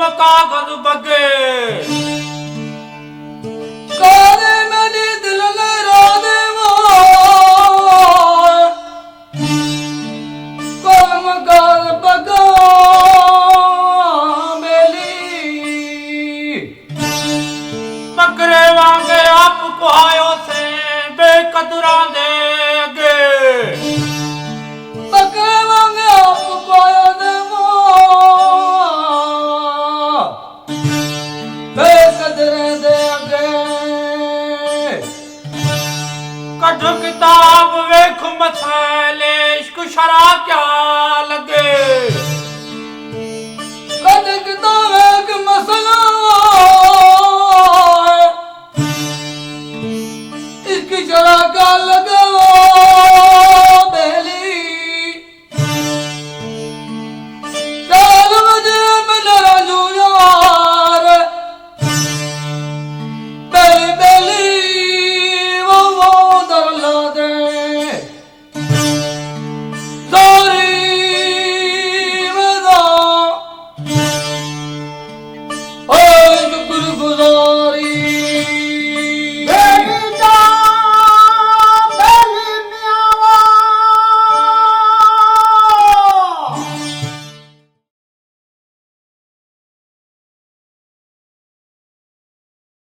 कलम कागज बगे कारे मेरे दिल ने राधे कलम काल बगा मेली बकरे वांगे आप को आयो से बेकदरा दे अगे बकरे वांगे आप पायो देवो बेकदरे दे अगे कठ किताब वेख मसले इश्क शरा क्या लगे कद किताब एक मसला इसकी जरा